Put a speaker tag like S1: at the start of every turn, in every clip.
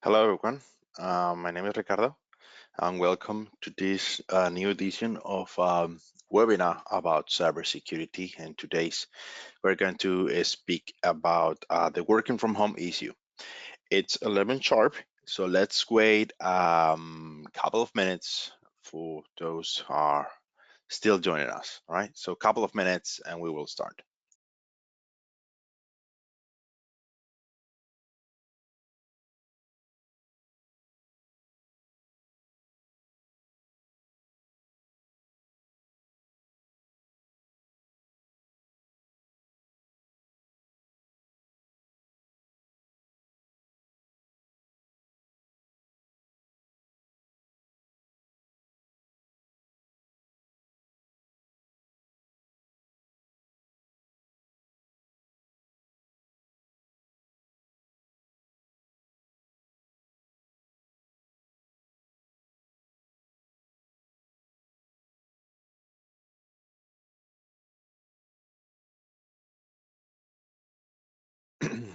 S1: Hello, everyone. My name is Ricardo, and welcome to this new edition of webinar about cybersecurity. And today's we're going to speak about the working from home issue. It's 11 sharp, so let's wait a couple of minutes for those who are still joining us. All right, so a couple of minutes, and we will start.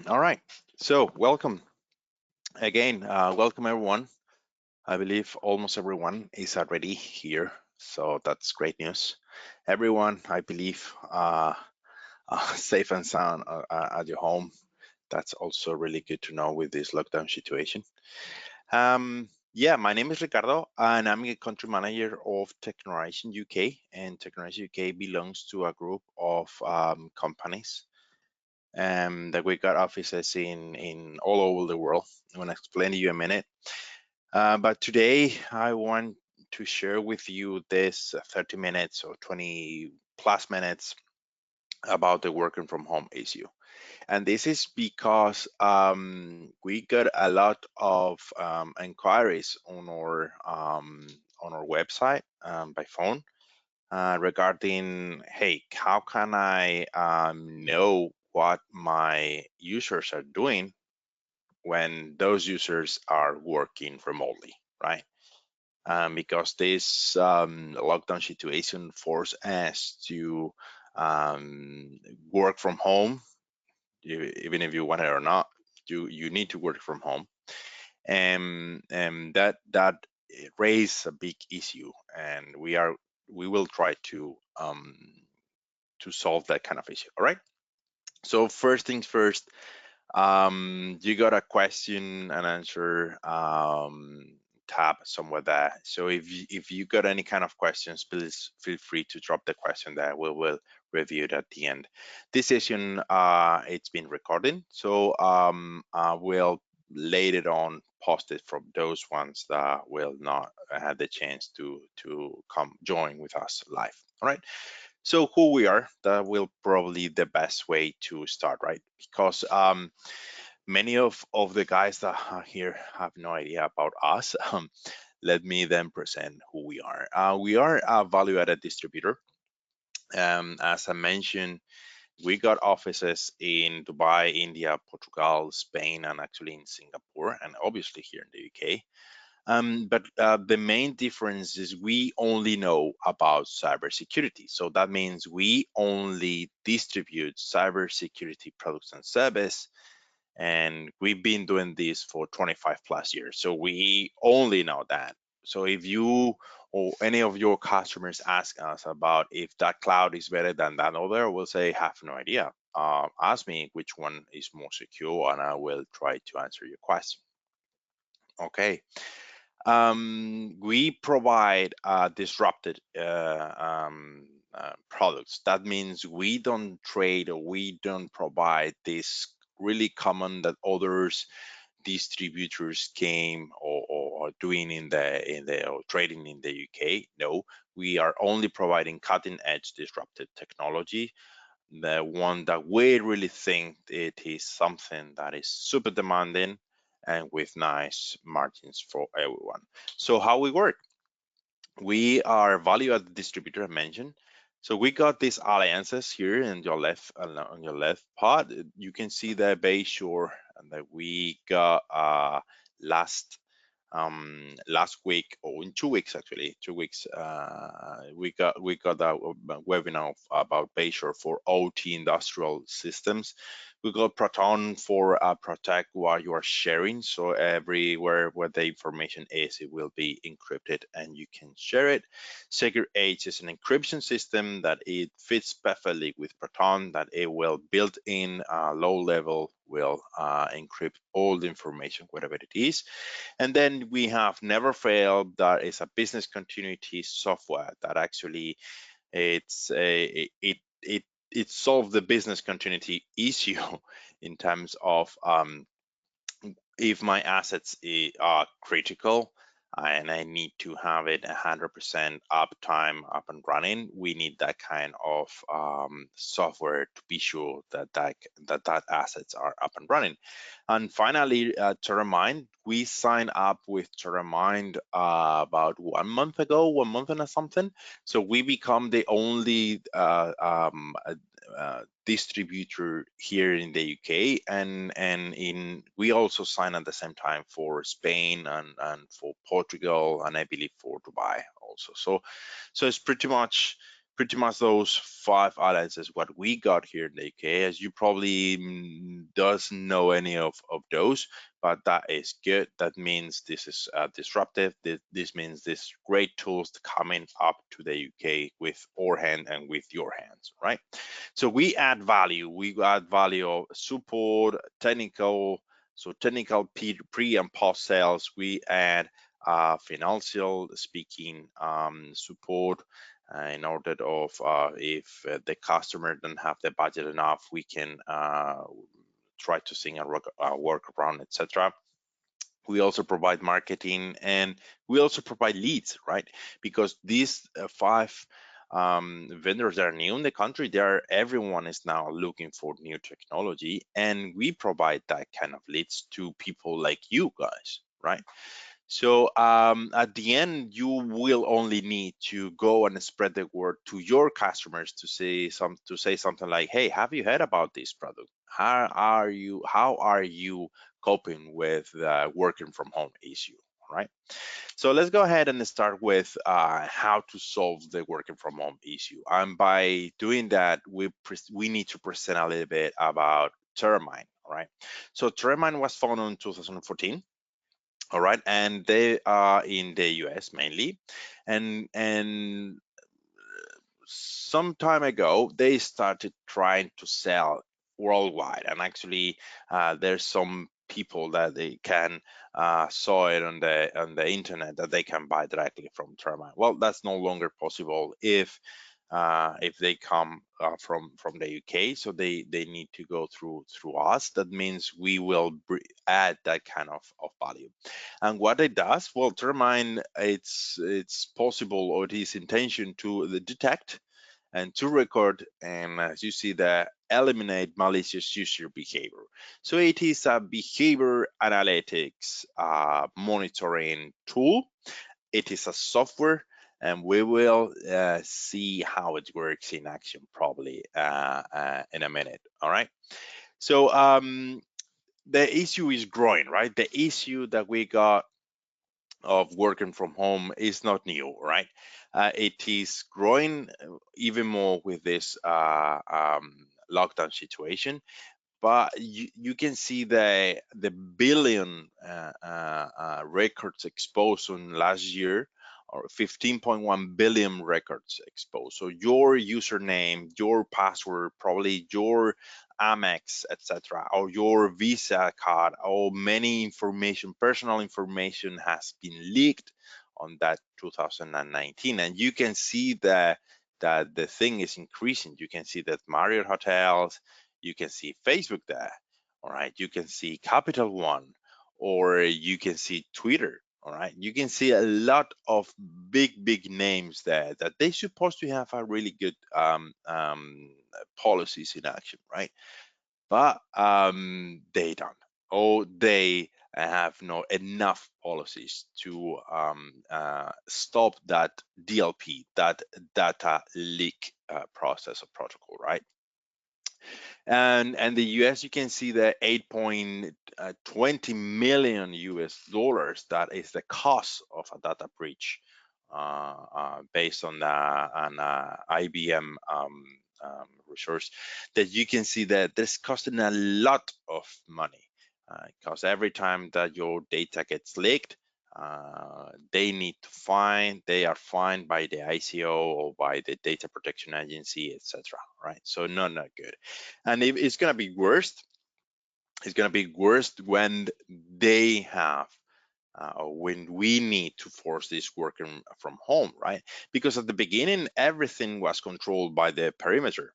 S1: All right, so welcome again. Welcome everyone. I believe almost everyone is already here, so that's great news. Everyone, I believe, safe and sound at your home. That's also really good to know with this lockdown situation. Yeah, my name is Ricardo, and I'm a country manager of Technorizon UK, and Technorizon UK belongs to a group of companies that we got offices in all over the world. I'm gonna explain to you in a minute. But today I want to share with you this 30 minutes or 20 plus minutes about the working from home issue. And this is because we got a lot of inquiries on our website by phone regarding, hey, how can I know what my users are doing when those users are working remotely, right? Because this lockdown situation forced us to work from home, even if you want it or not. You need to work from home, and that raised a big issue, and we will try to solve that kind of issue. All right. So first things first, you got a question and answer tab somewhere there. So if you got any kind of questions, please feel free to drop the question there. We will review it at the end. This session it's been recording, so we'll later on post it from those ones that will not have the chance to come join with us live. All right. So who we are, that will probably the best way to start, right? Because many of the guys that are here have no idea about us. Let me then present who we are. We are a value-added distributor. As I mentioned, we got offices in Dubai, India, Portugal, Spain, and actually in Singapore, and obviously here in the UK. But the main difference is we only know about cybersecurity. So that means we only distribute cybersecurity products and service. And we've been doing this for 25 plus years. So we only know that. So if you or any of your customers ask us about if that cloud is better than that other, we'll say, have no idea. Ask me which one is more secure, and I will try to answer your question. Okay. We provide disrupted products. That means we don't trade, or we don't provide this really common that others distributors came or doing in the or trading in the UK. No, we are only providing cutting edge disruptive technology, the one that we really think it is something that is super demanding and with nice margins for everyone. So how we work? We are value added distributor, I mentioned. So we got these alliances here in your left on your left part. You can see the base shore and that we got last last week, or in 2 weeks actually, 2 weeks, we got a webinar about Bayshore for OT industrial systems. We got Proton for protect what you are sharing. So everywhere where the information is, it will be encrypted and you can share it. Secure H is an encryption system that it fits perfectly with Proton, that it will build in low level, will encrypt all the information, whatever it is. And then we have Never Fail, that is a business continuity software that actually it solves the business continuity issue in terms of if my assets are critical and I need to have it 100% uptime up and running, we need that kind of software to be sure that assets are up and running. And finally, Teramind. We signed up with Teramind about 1 month ago, 1 month and something. So we become the only distributor here in the UK, and we also sign at the same time for Spain and for Portugal, and I believe for Dubai also. So it's pretty much those 5 alliances what we got here in the UK. As you probably doesn't know any of those, but that is good. That means this is disruptive. This means this great tools coming up to the UK with our hand and with your hands, right? So we add value. We add value of support, technical, so technical pre and post sales. We add financial speaking support in order of if the customer don't have the budget enough, we can try to sing a workaround, etc. We also provide marketing, and we also provide leads, right? Because these 5 vendors that are new in the country, everyone is now looking for new technology, and we provide that kind of leads to people like you guys, right? So at the end, you will only need to go and spread the word to your customers to say something like, "Hey, have you heard about this product? How are you coping with the working from home issue?" Right. So let's go ahead and start with how to solve the working from home issue. And by doing that, we need to present a little bit about Teramind. All right. So Teramind was founded in 2014. All right, and they are in the US mainly, and some time ago they started trying to sell worldwide, and actually there's some people that they can saw it on the internet that they can buy directly from Termite. Well, that's no longer possible if they come from the UK, so they need to go through us. That means we will add that kind of value. And what it does, well, Termine, it's possible, or it is intention to detect and to record, and as you see there, eliminate malicious user behavior. So it is a behavior analytics monitoring tool. It is a software, and we will see how it works in action probably in a minute. All right. So the issue is growing, right? The issue that we got of working from home is not new, right? It is growing even more with this lockdown situation. But you can see the billion records exposed on last year, or 15.1 billion records exposed. So your username, your password, probably your Amex, etc., or your Visa card, or many information, personal information has been leaked on that 2019, and you can see that the thing is increasing. You can see that Marriott hotels, you can see Facebook there, all right? You can see Capital One, or you can see Twitter, all right? You can see a lot of big names there that they supposed to have a really good policies in action, right? But they don't. Or they have not enough policies to stop that DLP, that data leak process or protocol, right? And the US, you can see the 8.20 million US dollars. That is the cost of a data breach, based on IBM resource. That you can see that this costing a lot of money, because every time that your data gets leaked, they are fined by the ICO or by the data protection agency, etc. Right? So not good. And if it's going to be worse, it's going to be worse when they have, or when we need to force this working from home, right? Because at the beginning, everything was controlled by the perimeter.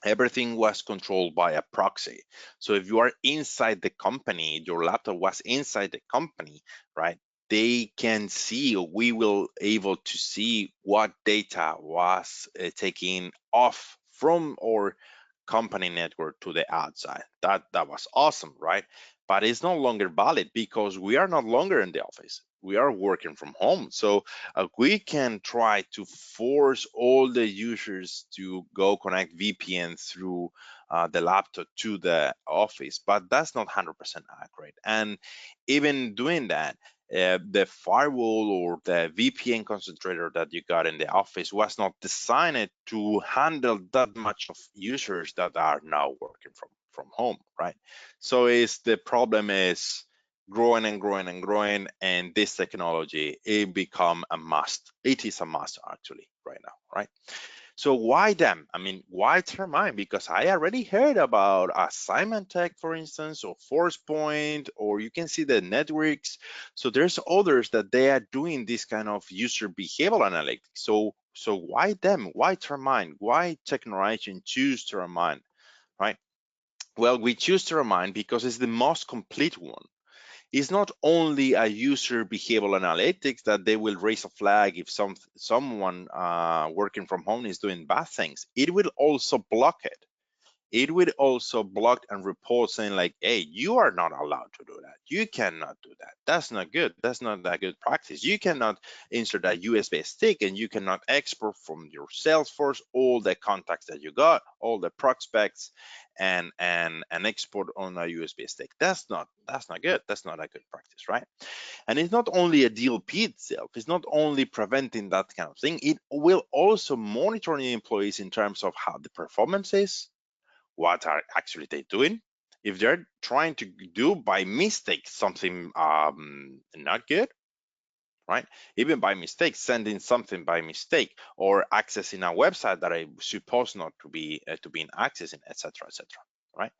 S1: Everything was controlled by a proxy. So if you are inside the company, your laptop was inside the company, right? They can see, or we will able to see what data was taken off from our company network to the outside. That was awesome, right? But it's no longer valid because we are no longer in the office. We are working from home. So we can try to force all the users to go connect VPN through the laptop to the office, but that's not 100% accurate. And even doing that, the firewall or the VPN concentrator that you got in the office was not designed to handle that much of users that are now working from home, right? So is the problem is growing and growing and growing, and this technology, it become a must. It is a must actually right now, right? So why them? I mean, why Teramind? Because I already heard about Symantec, for instance, or ForcePoint, or you can see the networks. So there's others that they are doing this kind of user behavioral analytics. So why them? Why Teramind? Why Technorizon choose Teramind, right? Well, we choose Teramind because it's the most complete one. It's not only a user behavioral analytics that they will raise a flag if someone working from home is doing bad things. It will also block it. It will also block and report saying like, hey, you are not allowed to do that. You cannot do that. That's not good. That's not that good practice. You cannot insert a USB stick, and you cannot export from your Salesforce all the contacts that you got, all the prospects, and export on a USB stick. That's not good. That's not a good practice, right? And it's not only a DLP itself, it's not only preventing that kind of thing, it will also monitor the employees in terms of how the performance is, what are actually they doing. If they're trying to do by mistake something not good, right? Even by mistake, sending something by mistake, or accessing a website that I supposed not to be accessing, etc., etc. Right?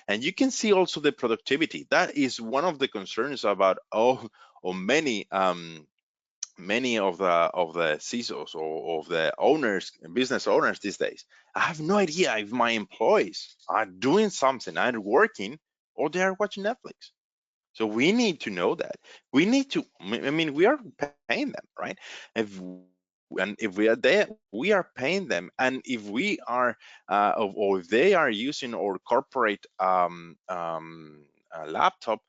S1: And you can see also the productivity. That is one of the concerns about or many of the CISOs or of the owners and business owners these days. I have no idea if my employees are doing something, are working, or they are watching Netflix. So we need to know that. We need to. I mean, we are paying them, right? If we are there, we are paying them. And if we are, or if they are using our corporate laptop,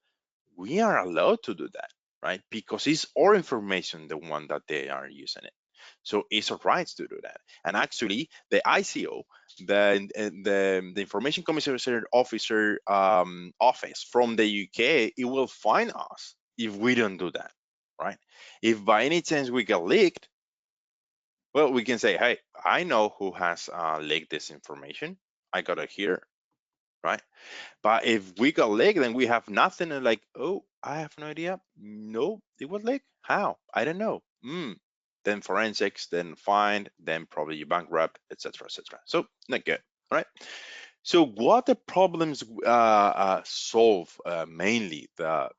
S1: we are allowed to do that, right? Because it's our information, the one that they are using it. So it's our rights to do that. And actually, the ICO, the Information Commissioner Officer office from the UK, it will fine us if we don't do that, right? If by any chance we get leaked, well, we can say, hey, I know who has leaked this information. I got it here, right? But if we got leaked, then we have nothing. And like, oh, I have no idea. No, it was leaked. How? I don't know. Then forensics, then fine, then probably you bankrupt, etc., etc. So not good, right? So what the problems solve mainly the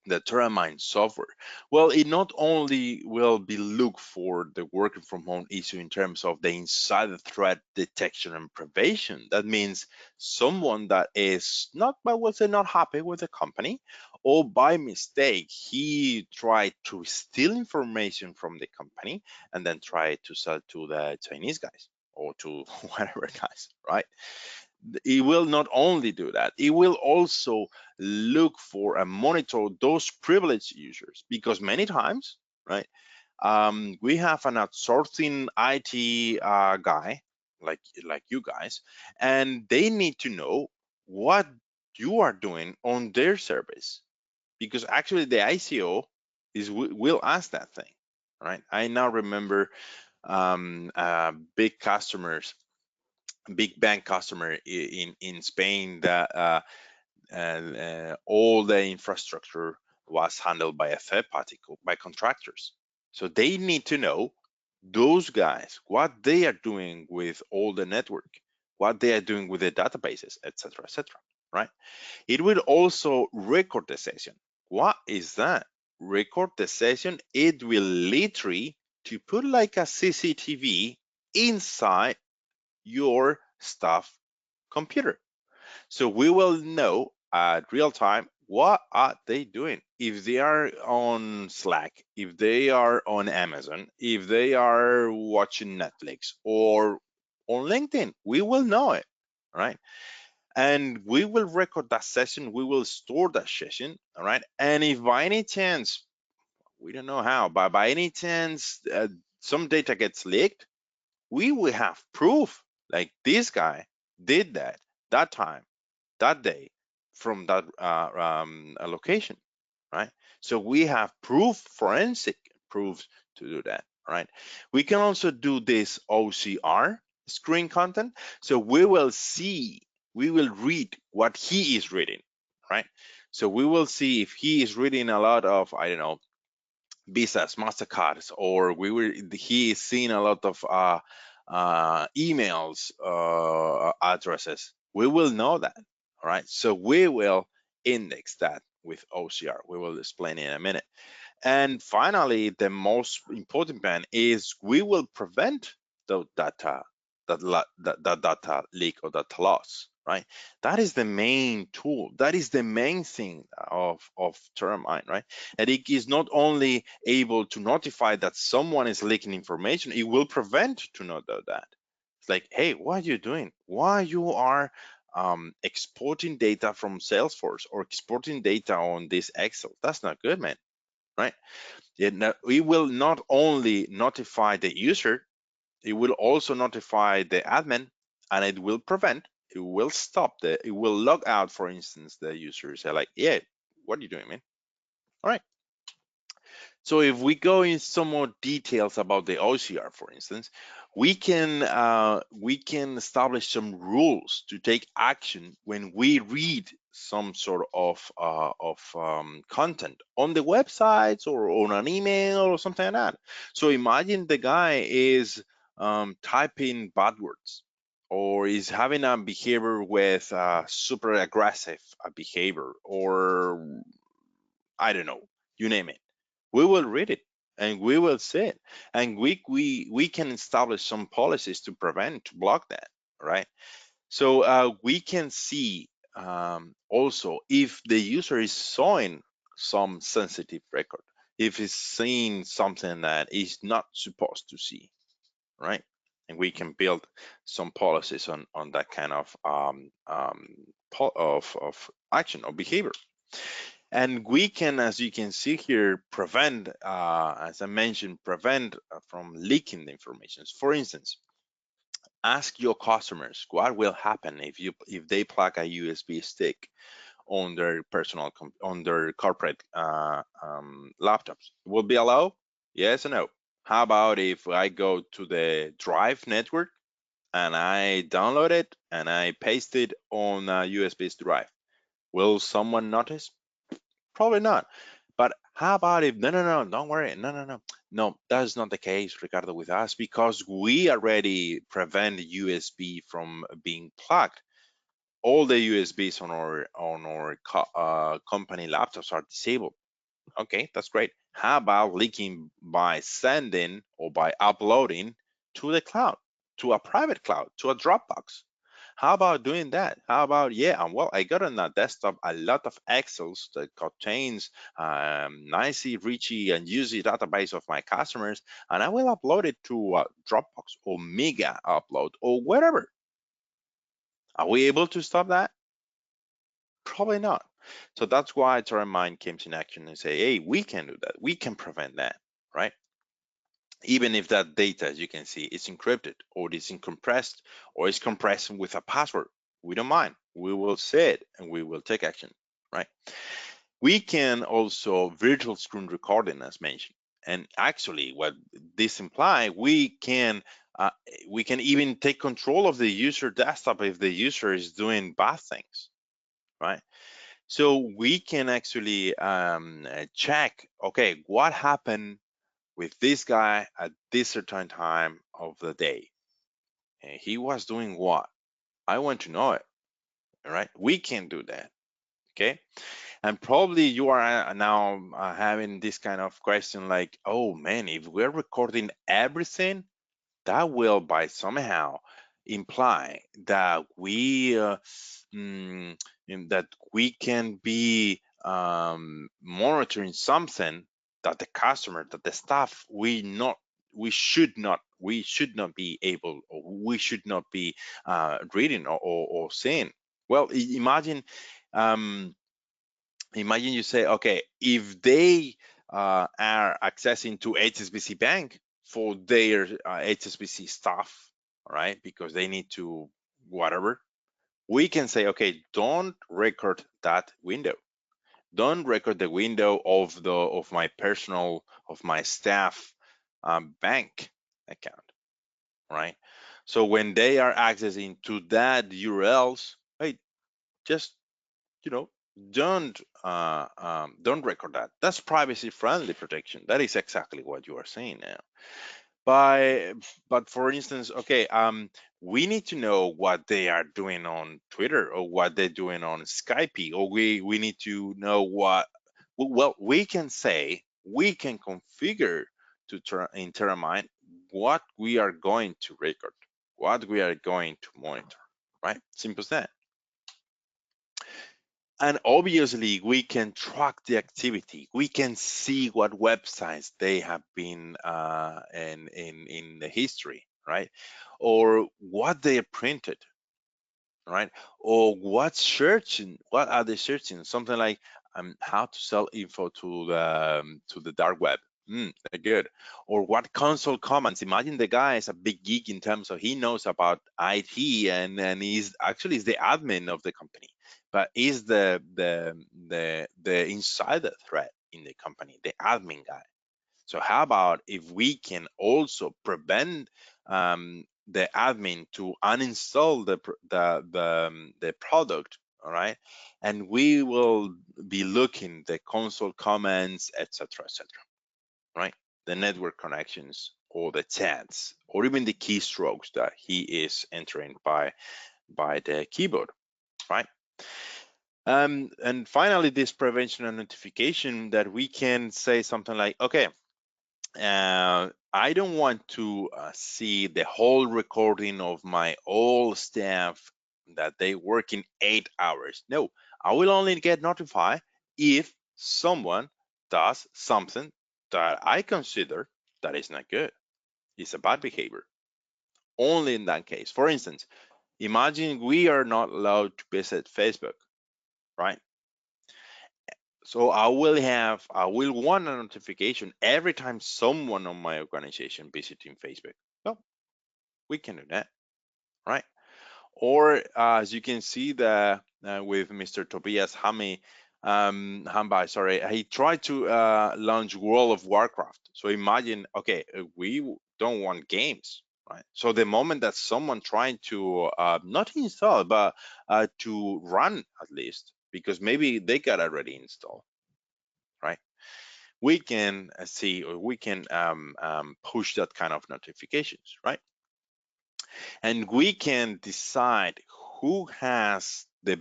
S1: Teramind software? Well, it not only will be look for the working from home issue in terms of the insider threat detection and prevention. That means someone that is not, I would say, not happy with the company, or by mistake he tried to steal information from the company and then try to sell to the Chinese guys or to whatever guys, right? It will not only do that, it will also look for and monitor those privileged users, because many times, right, we have an outsourcing IT guy, like you guys, and they need to know what you are doing on their service, because actually the ICO will ask that thing, right? I now remember big customers, big bank customer in Spain that all the infrastructure was handled by a third party, by contractors. So they need to know those guys, what they are doing with all the network, what they are doing with the databases, etc., etc. Right? It will also record the session. What is that? Record the session. It will literally to put like a CCTV inside your staff computer. So we will know at real time what are they doing. If they are on Slack, if they are on Amazon, if they are watching Netflix or on LinkedIn, we will know it, right? And we will record that session. We will store that session, all right? And if by any chance, we don't know how, but by any chance some data gets leaked, we will have proof like this guy did that time, that day, from that location, right? So we have proof, forensic proofs to do that, right? We can also do this OCR, screen content. So we will see, we will read what he is reading, right? So we will see if he is reading a lot of, I don't know, Visas, Mastercards, or he is seeing a lot of emails, addresses. We will know that, all right? So we will index that with OCR. We will explain in a minute. And finally, the most important plan is we will prevent the data, that data leak or data loss, right? That is the main tool. That is the main thing of Teramind, right? And it is not only able to notify that someone is leaking information, it will prevent to not do that. It's like, hey, what are you doing? Why you are exporting data from Salesforce or exporting data on this Excel? That's not good, man, right? We will not only notify the user, it will also notify the admin, and it will prevent, it will stop, it will log out, for instance, the user say like, yeah, what are you doing, man? All right. So if we go in some more details about the OCR, for instance, we can establish some rules to take action when we read some sort of content on the websites or on an email or something like that. So imagine the guy is typing bad words, or is having a behavior with super aggressive behavior, or I don't know, you name it. We will read it and we will see it, and we can establish some policies to prevent, to block that, right? So we can see also if the user is showing some sensitive record, if he's seeing something that is not supposed to see, right? And we can build some policies on that kind of of action or behavior. And we can, as you can see here, prevent, as I mentioned, prevent from leaking the information. For instance, ask your customers what will happen if they plug a USB stick on their on their corporate laptops. Will be allowed? Yes or no? How about if I go to the Drive network and I download it and I paste it on a USB drive? Will someone notice? Probably not. But how about if, no, don't worry, no, that's not the case, Ricardo, with us, because we already prevent USB from being plugged. All the USBs on our company laptops are disabled. Okay, that's great. How about leaking by sending or by uploading to the cloud, to a private cloud, to a Dropbox? How about doing that? How about, yeah, well, I got on that desktop a lot of Excels that contains nicey, richy, and juicy database of my customers, and I will upload it to Dropbox or Mega Upload or wherever. Are we able to stop that? Probably not. So that's why Teramind came in action and say, hey, we can do that. We can prevent that, right? even if that data, as you can see, is encrypted or is compressed or is compressed with a password. We don't mind. We will see it and we will take action, right? We can also virtual screen recording, as mentioned. And actually, what this implies, uh, we can even take control of the user desktop if the user is doing bad things, right? So we can actually check, okay, what happened with this guy at this certain time of the day? And he was doing what? I want to know it, right? We can do that, okay? And probably you are now having this kind of question like, oh man, if we're recording everything, that will by somehow imply that mm, that we can be monitoring something that the customer, that the staff, we should not be able, or we should not be reading or seeing. Well, um, imagine you say, okay, if they are accessing to HSBC Bank for their HSBC stuff, all right, because they need to whatever, we can say, okay, don't record that window. Don't record the window of my personal, of my staff bank account, right? So when they are accessing to that URLs, hey, just you know don't record that. That's privacy friendly protection. That is exactly what you are saying now. by but for instance, okay, we need to know what they are doing on Twitter or what they're doing on Skype, or we need to know what, well, we can say, we can configure in Teramind what we are going to record, what we are going to monitor, right? Simple as that. And obviously, we can track the activity. We can see what websites they have been in the history, right? Or what they printed, right? Or what are they searching? Something like how to sell info to the dark web. They're good. Or what console commands? Imagine the guy is a big geek in terms of he knows about IT, and he's actually is the admin of the company, but is the insider threat in the company, the admin guy. So how about if we can also prevent the admin to uninstall the product, all right? And we will be looking the console commands, etc., etc., right? The network connections or the chats or even the keystrokes that he is entering by the keyboard, right? And finally, this prevention and notification that we can say something like, okay, I don't want to see the whole recording of my all staff that they work in 8 hours. No, I will only get notified if someone does something that I consider that is not good. It's a bad behavior. Only in that case. For instance, imagine we are not allowed to visit Facebook, right? So I will want a notification every time someone on my organization visiting Facebook. Well, we can do that, right? Or as you can see with Mr. Tobias Hambai, sorry, he tried to launch World of Warcraft. So imagine, okay, we don't want games, right? So the moment that someone trying to not install, but to run at least, because maybe they got already installed, right? We can see, or we can push that kind of notifications, right? And we can decide who has the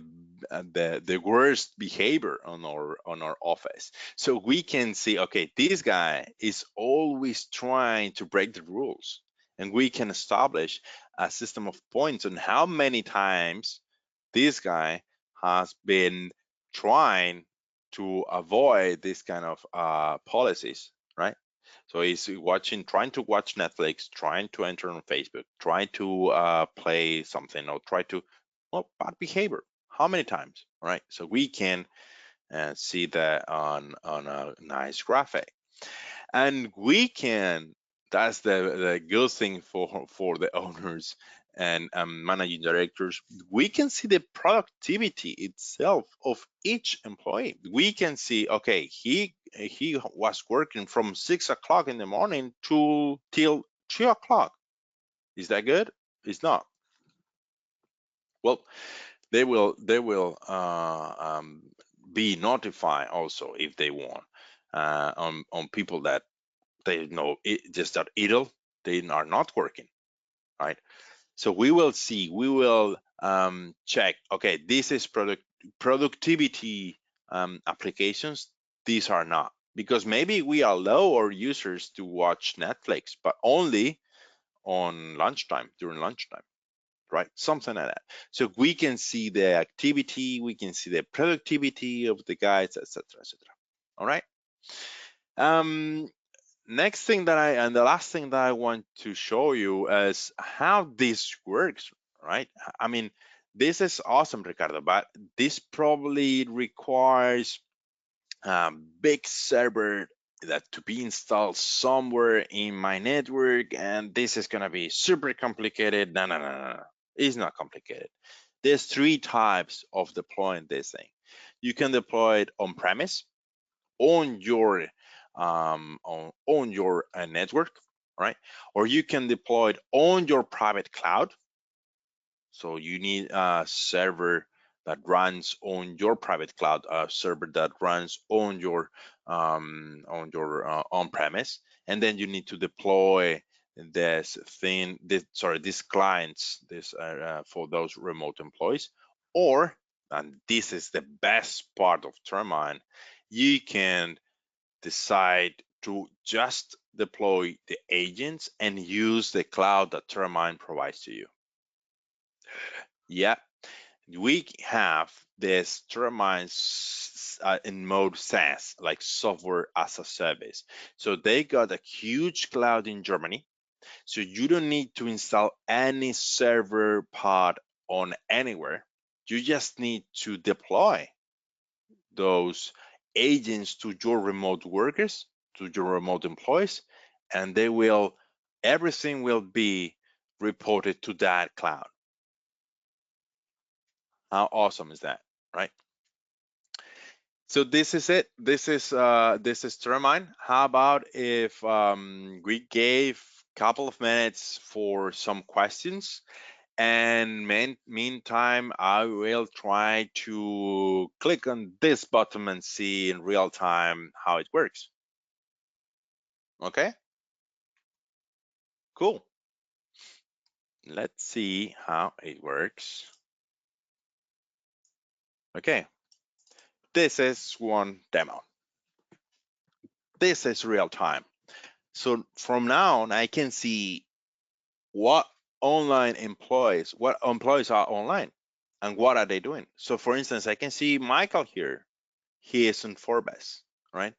S1: worst behavior on our office. So we can see, okay, this guy is always trying to break the rules, and we can establish a system of points on how many times this guy has been trying to avoid this kind of policies, right? So he's trying to watch Netflix, trying to enter on Facebook, trying to play something, or try to, well, bad behavior. How many times, right? So we can see that on a nice graphic, and we can That's the good thing for the owners and managing directors. We can see the productivity itself of each employee. We can see, okay, he was working from 6 o'clock in the morning to till 3 o'clock. Is that good? It's not. Well, they will be notified also if they want on people that they know just that idle, they are not working, right? So we will see, we will check, okay, this is productivity applications, these are not, because maybe we allow our users to watch Netflix, but only on lunchtime, during lunchtime, right? Something like that. So we can see the activity, we can see the productivity of the guys, etc., etc. All right. Um, Next thing that and the last thing that I want to show you is how this works, right? I mean, this is awesome, Ricardo, but this probably requires a big server that to be installed somewhere in my network, and this is gonna be super complicated. No, no, no, no, no. It's not complicated. There's three types of deploying this thing. You can deploy it on premise, on your on your network, right? Or you can deploy it on your private cloud. So you need a server that runs on your private cloud, a server that runs on your on-premise, and then you need to deploy this thing, these clients, this for those remote employees. Or, and this is the best part of Teramind, you can decide to just deploy the agents and use the cloud that Teramind provides to you. Yeah, we have this Teramind in mode SaaS, like software as a service. So they got a huge cloud in Germany. So you don't need to install any server pod on anywhere. You just need to deploy those agents to your remote workers, to your remote employees, and everything will be reported to that cloud. How awesome is that, right? So this is it. This is Teramind. How about if we gave a couple of minutes for some questions, and meantime, I will try to click on this button and see in real time how it works. Okay, cool. Let's see how it works. Okay, this is one demo. This is real time. So from now on, I can see what what employees are online and what are they doing. So for instance, I can see Michael here. He is in Forbes, right?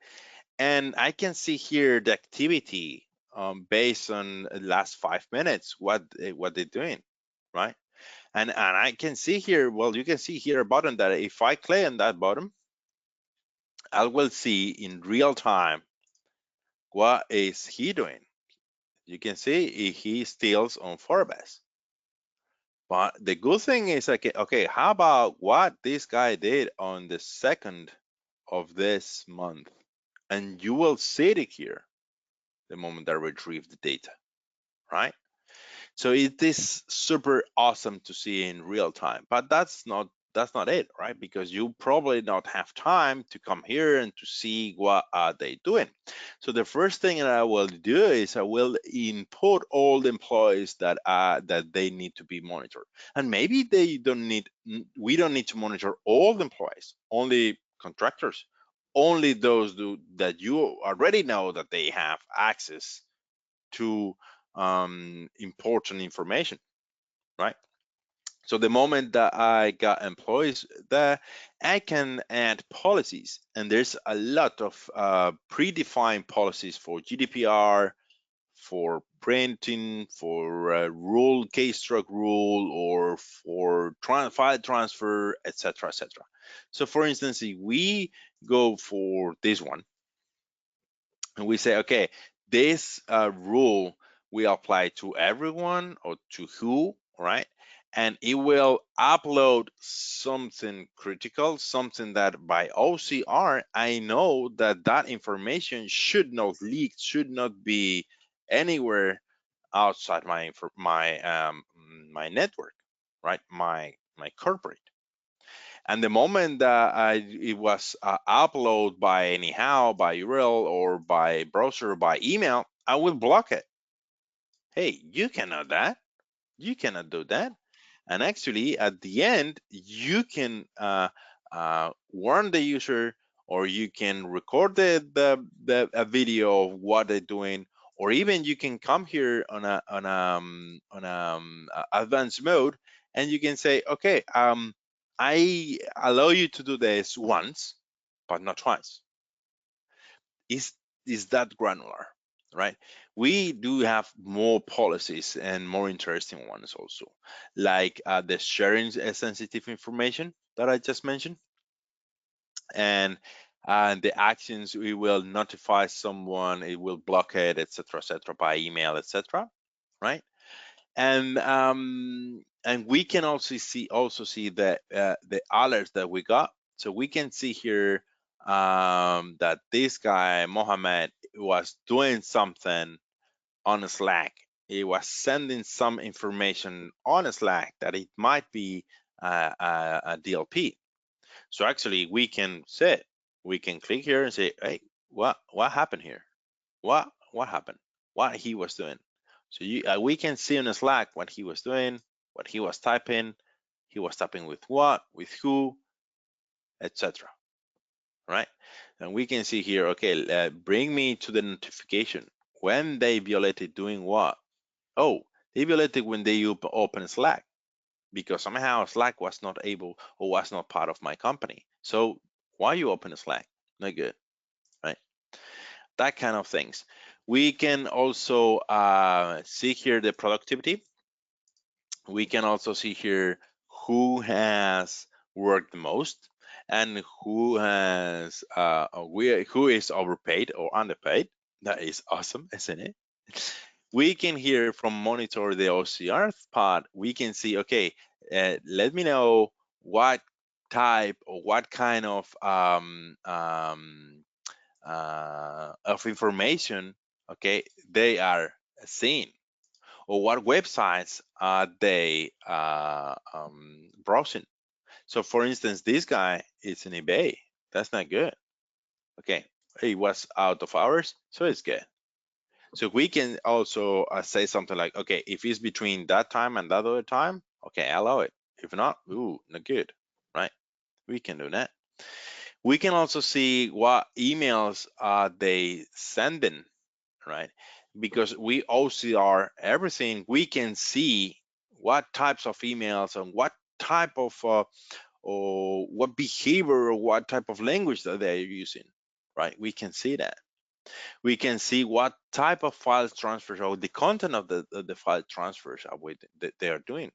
S1: And I can see here the activity based on the last 5 minutes, what they're doing, right? And I can see here, well, you can see here a button that if I click on that button, I will see in real time what is he doing. You can see he steals on Forbes. But the good thing is, okay, how about what this guy did on the 2nd of this month? And you will see it here the moment I retrieve the data, right? So it is super awesome to see in real time, but that's not it, right? Because you probably not have time to come here and to see what are they doing. So the first thing that I will do is I will input all the employees that they need to be monitored, and maybe we don't need to monitor all the employees, only contractors, only those that you already know that they have access to important information, right? So the moment that I got employees there, I can add policies, and there's a lot of predefined policies for GDPR, for printing, for rule, keystroke rule, or for file transfer, etc., etc. So for instance, if we go for this one, and we say, okay, this rule will apply to everyone or to who, right? And it will upload something critical, something that by OCR, I know that that information should not leak, should not be anywhere outside my network, right? My corporate. And the moment that it was uploaded by anyhow, by URL or by browser, by email, I will block it. Hey, you cannot that. You cannot do that. And actually, at the end, you can warn the user, or you can record the a video of what they're doing, or even you can come here on advanced mode, and you can say, okay, I allow you to do this once, but not twice. Is that granular, right? We do have more policies and more interesting ones also, like the sharing sensitive information that I just mentioned, and the actions, we will notify someone, it will block it, etc., by email, etc., right? And we can also see the alerts that we got. So we can see here that this guy Mohammed was doing something on Slack. He was sending some information on Slack that it might be a DLP. So actually, we can click here and say, hey, what happened here? What happened? What he was doing? So we can see on Slack what he was doing, what he was typing with what, with who, etc. Right? And we can see here, okay, bring me to the notification when they violated doing what. Oh, they violated when they open Slack, because somehow Slack was not able or was not part of my company. So why you open Slack? Not good, right? That kind of things. We can also see here the productivity. We can also see here who has worked the most and who is overpaid or underpaid. That is awesome, isn't it? We can here from monitor the OCR part, we can see, okay, let me know what type or what kind of information, okay, they are seeing, or what websites are they browsing. So for instance, this guy is in eBay. That's not good. Okay, he was out of hours, so it's good. So we can also say something like, okay, if it's between that time and that other time, okay, allow it. If not, ooh, not good, right? We can do that. We can also see what emails are they sending, right? Because we OCR everything, we can see what types of emails and what type of or what behavior or what type of language that they're using, right? We can see that. We can see what type of file transfers or the content of the file transfers are that they are doing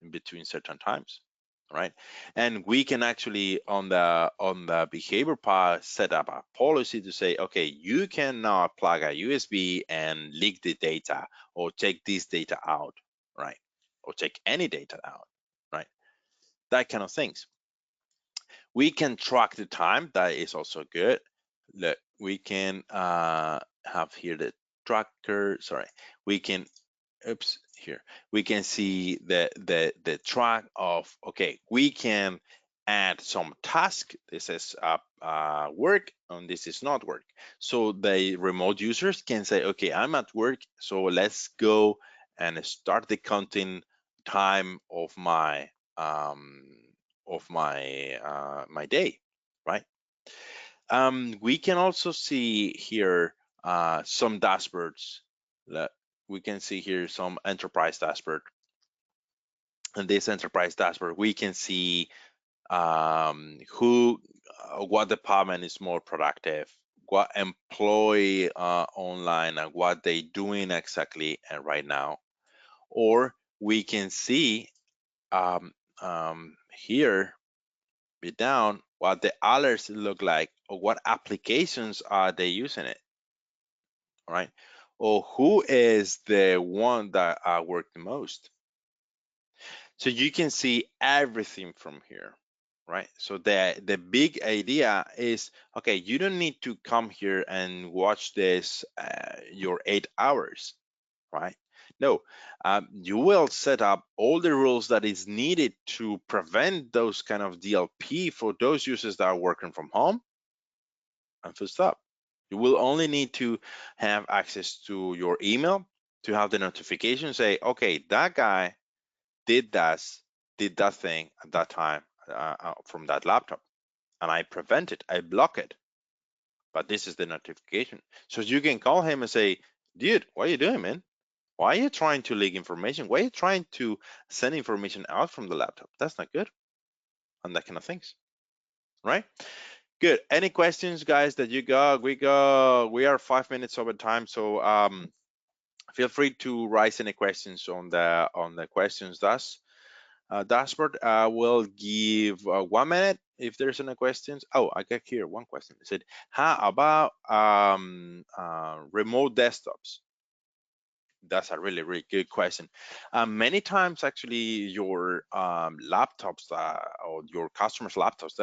S1: in between certain times, right? And we can actually on the behavior part set up a policy to say, okay, you cannot plug a USB and leak the data or take this data out, right? Or take any data out, right? That kind of things. We can track the time. That is also good. Look, we can have here the tracker. Sorry, we can. Oops, here we can see the track of. Okay, we can add some task. This is work, and this is not work. So the remote users can say, okay, I'm at work, so let's go and start the counting time of my day, right? We can also see here some dashboards. We can see here some enterprise dashboard. And this enterprise dashboard, we can see what department is more productive, what employee online, and what they doing exactly and right now. Or we can see here be down what the alerts look like or what applications are they using it. right? Or who is the one that worked the most? So you can see everything from here, right? So the big idea is, okay, you don't need to come here and watch this your 8 hours, right? No, you will set up all the rules that is needed to prevent those kind of DLP for those users that are working from home, and full stop. You will only need to have access to your email to have the notification say, okay, that guy did that did that thing at that time from that laptop, and I prevent it, I block it. But this is the notification, so you can call him and say, dude, what are you doing, man? Why are you trying to leak information? Why are you trying to send information out from the laptop? That's not good. And that kind of things, right? Good. Any questions, guys, that you got? We are 5 minutes over time, so feel free to raise any questions on the questions dashboard. We'll give 1 minute if there's any questions. Oh, I got here one question. It said, how about remote desktops? That's a really, really good question. Many times, actually, your laptops or your customers' laptops,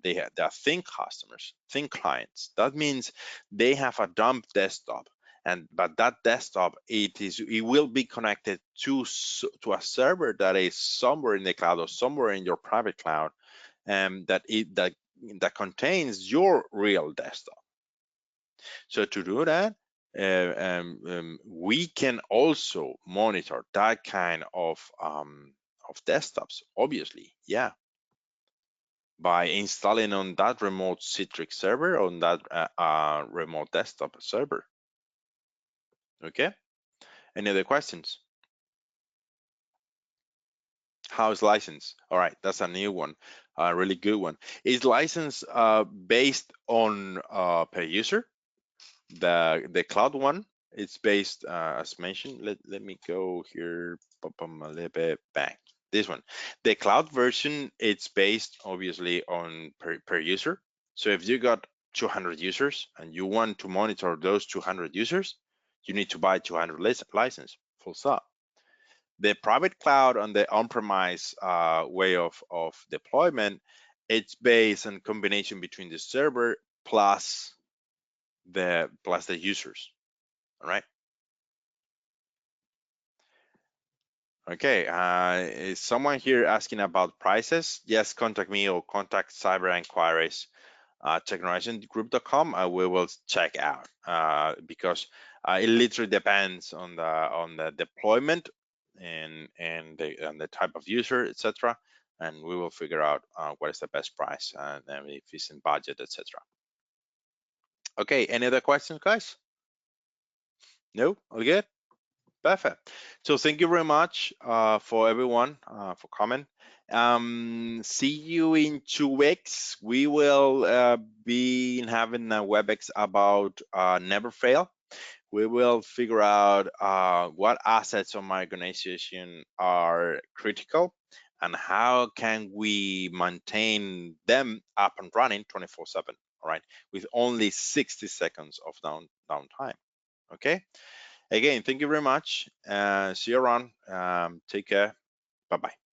S1: they're thin customers, thin clients. That means they have a dumb desktop, and but that desktop it will be connected to a server that is somewhere in the cloud or somewhere in your private cloud, that contains your real desktop. So to do that, we can also monitor that kind of desktops, obviously, yeah, by installing on that remote Citrix server on that remote desktop server. Okay. Any other questions? How's license? All right, that's a new one, a really good one. Is license based on per user? The cloud one, it's based as mentioned. Let me go here, pop them a little bit back. This one, the cloud version, it's based obviously on per user. So if you got 200 users and you want to monitor those 200 users, you need to buy 200 license, full stop. The private cloud on the on-premise way of deployment, it's based on combination between the server plus the users. All right. Okay. Is someone here asking about prices? Yes, contact me or contact cyber inquiries technorizongroup.com. We will check out because it literally depends on the deployment and the type of user, etc. And we will figure out what is the best price and if it's in budget, etc. Okay. Any other questions, guys? No. All good. Perfect. So thank you very much for everyone for coming. See you in 2 weeks. We will be having a WebEx about Never Fail. We will figure out what assets of my organization are critical and how can we maintain them up and running 24/7. All right, with only 60 seconds of downtime. Okay. Again, thank you very much. See you around. Take care. Bye bye.